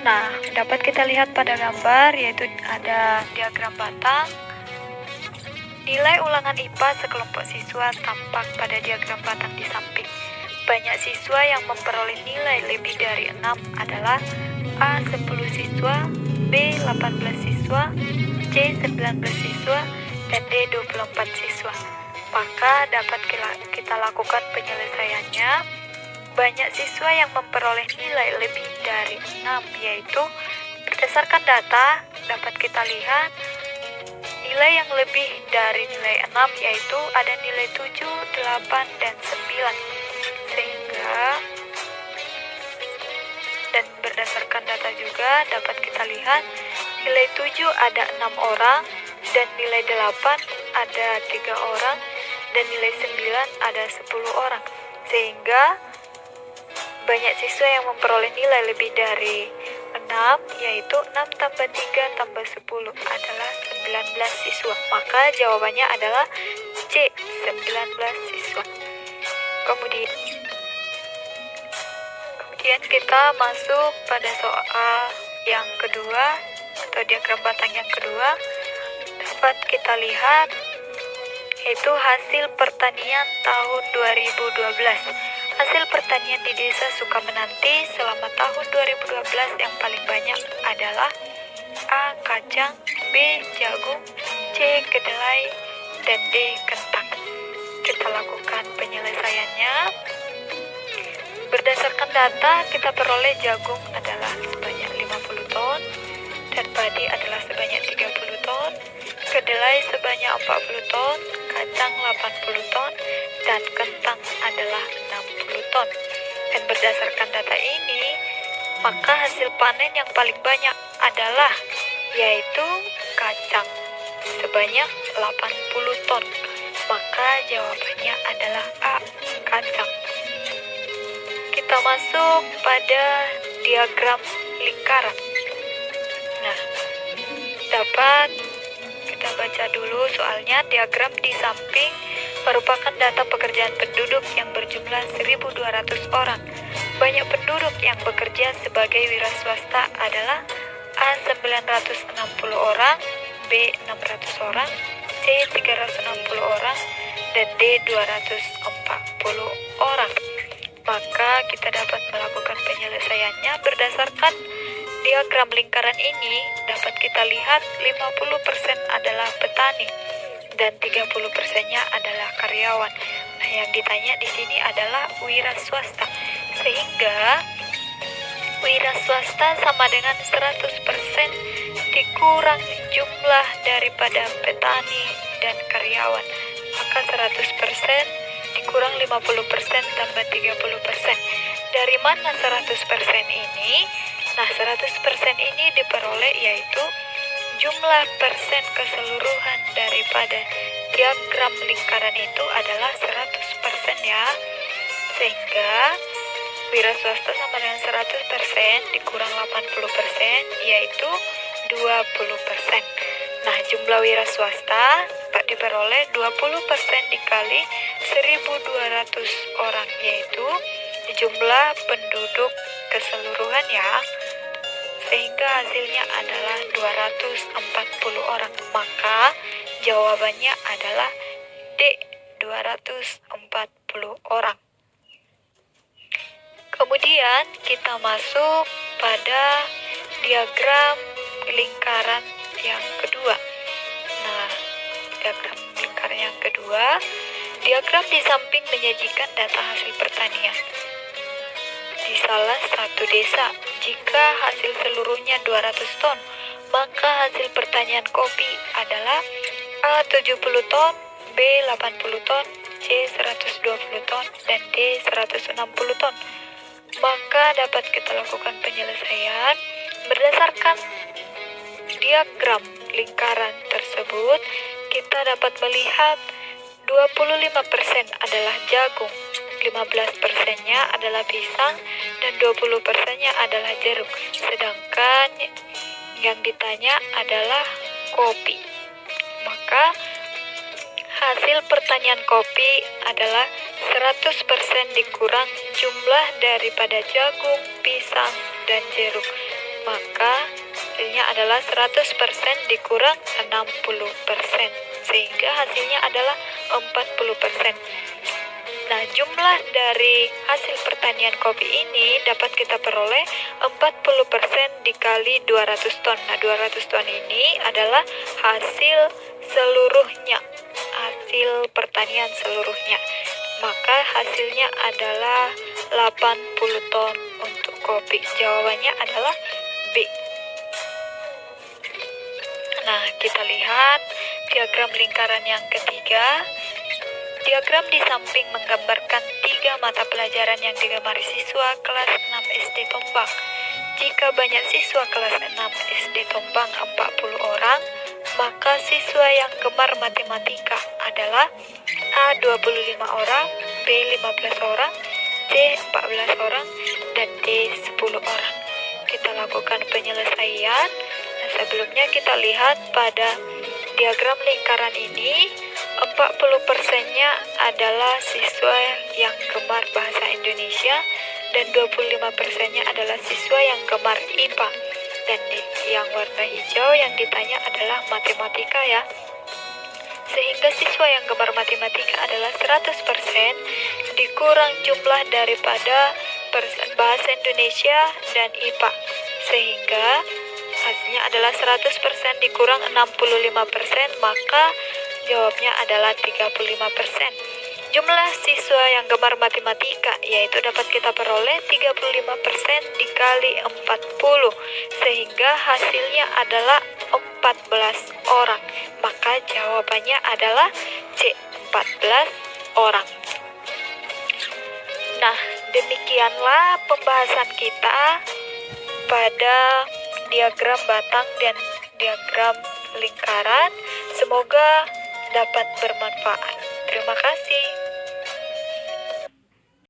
Nah, dapat kita lihat pada gambar yaitu ada diagram batang. Nilai ulangan IPA sekelompok siswa tampak pada diagram batang di samping. Banyak siswa yang memperoleh nilai lebih dari 6 adalah A. 10 siswa, B. 18 siswa, C. 19 siswa, dan D. 24 siswa. Maka dapat kita lakukan penyelesaiannya. Banyak siswa yang memperoleh nilai lebih dari 6, yaitu berdasarkan data dapat kita lihat nilai yang lebih dari nilai 6 yaitu ada nilai 7, 8, dan 9. Sehingga dan berdasarkan data juga dapat kita lihat nilai 7 ada 6 orang dan nilai 8 ada 3 orang dan nilai 9 ada 10 orang. Sehingga banyak siswa yang memperoleh nilai lebih dari 6, yaitu 6 tambah 3 tambah 10 adalah 19 siswa. Maka jawabannya adalah C, 19 siswa. Kemudian kita masuk pada soal yang kedua atau diagram batang yang kedua. Dapat kita lihat yaitu hasil pertanian tahun 2012. Hasil pertanian di desa Sukamenanti selama tahun 2012 yang paling banyak adalah A. Kacang, B. Jagung, C. Kedelai, dan D. Kentang. Kita lakukan penyelesaiannya. Berdasarkan data, kita peroleh jagung adalah sebanyak 50 ton, dan padi adalah sebanyak 30 ton, kedelai sebanyak 40 ton, kacang 80 ton, dan kentang adalah 60 ton. Dan berdasarkan data ini, maka hasil panen yang paling banyak adalah yaitu kacang sebanyak 80 ton. Maka jawabannya adalah A, kacang. Kita masuk pada diagram lingkaran. Nah, dapat kita baca dulu soalnya. Diagram di samping merupakan data pekerjaan penduduk yang berjumlah 1.200 orang. Banyak penduduk yang bekerja sebagai wira swasta adalah A. 960 orang, B. 600 orang, C. 360 orang, dan D. 240 orang. Maka kita dapat melakukan penyelesaiannya berdasarkan diagram lingkaran ini. Dapat kita lihat 50% adalah petani dan 30%-nya adalah karyawan. Nah, yang ditanya di sini adalah wira swasta. Sehingga wira swasta sama dengan 100% dikurang jumlah daripada petani dan karyawan. Maka 100% dikurang 50% tambah 30%. Dari mana 100% ini? Nah, 100% ini diperoleh yaitu jumlah persen keseluruhan daripada diagram lingkaran itu adalah 100% ya. Sehingga wira swasta sama dengan 100% dikurang 80% yaitu 20%. Nah, jumlah wira swasta diperoleh 20% dikali 1.200 orang yaitu jumlah penduduk keseluruhan ya. Sehingga hasilnya adalah 240 orang. Maka jawabannya adalah D, 240 orang. Kemudian kita masuk pada diagram lingkaran yang kedua. Nah, diagram lingkaran yang kedua, diagram di samping menyajikan data hasil pertanian di salah satu desa. Jika hasil seluruhnya 200 ton, maka hasil pertanian kopi adalah A. 70 ton, B. 80 ton, C. 120 ton, dan D. 160 ton. Maka dapat kita lakukan penyelesaian berdasarkan diagram lingkaran tersebut. Kita dapat melihat 25% adalah jagung, 15%-nya adalah pisang, dan 20%-nya adalah jeruk. Sedangkan yang ditanya adalah kopi. Maka hasil pertanian kopi adalah 100% dikurang jumlah daripada jagung, pisang, dan jeruk. Maka hasilnya adalah 100% dikurang 60%, sehingga hasilnya adalah 40%. Nah, jumlah dari hasil pertanian kopi ini dapat kita peroleh 40% dikali 200 ton. Nah, 200 ton ini adalah hasil seluruhnya, hasil pertanian seluruhnya. Maka hasilnya adalah 80 ton untuk kopi. Jawabannya adalah B. Nah, kita lihat diagram lingkaran yang ketiga. Diagram di samping menggambarkan 3 mata pelajaran yang digemari siswa kelas 6 SD Tombang. Jika banyak siswa kelas 6 SD Tombang 40 orang, maka siswa yang gemar matematika adalah A. 25 orang, B. 15 orang, C. 14 orang, dan D. 10 orang. Kita lakukan penyelesaian. Nah, sebelumnya kita lihat pada diagram lingkaran ini, 40%-nya adalah siswa yang gemar bahasa Indonesia dan 25%-nya adalah siswa yang gemar IPA. Dan yang warna hijau yang ditanya adalah matematika ya. Sehingga siswa yang gemar matematika adalah 100% dikurang jumlah daripada bahasa Indonesia dan IPA. Sehingga hasilnya adalah 100% dikurang 65%, maka jawabnya adalah 35%. Jumlah siswa yang gemar matematika yaitu dapat kita peroleh 35% dikali 40, sehingga hasilnya adalah 14 orang. Maka jawabannya adalah C, 14 orang. Nah, demikianlah pembahasan kita pada diagram batang dan diagram lingkaran. Semoga dapat bermanfaat. Terima kasih.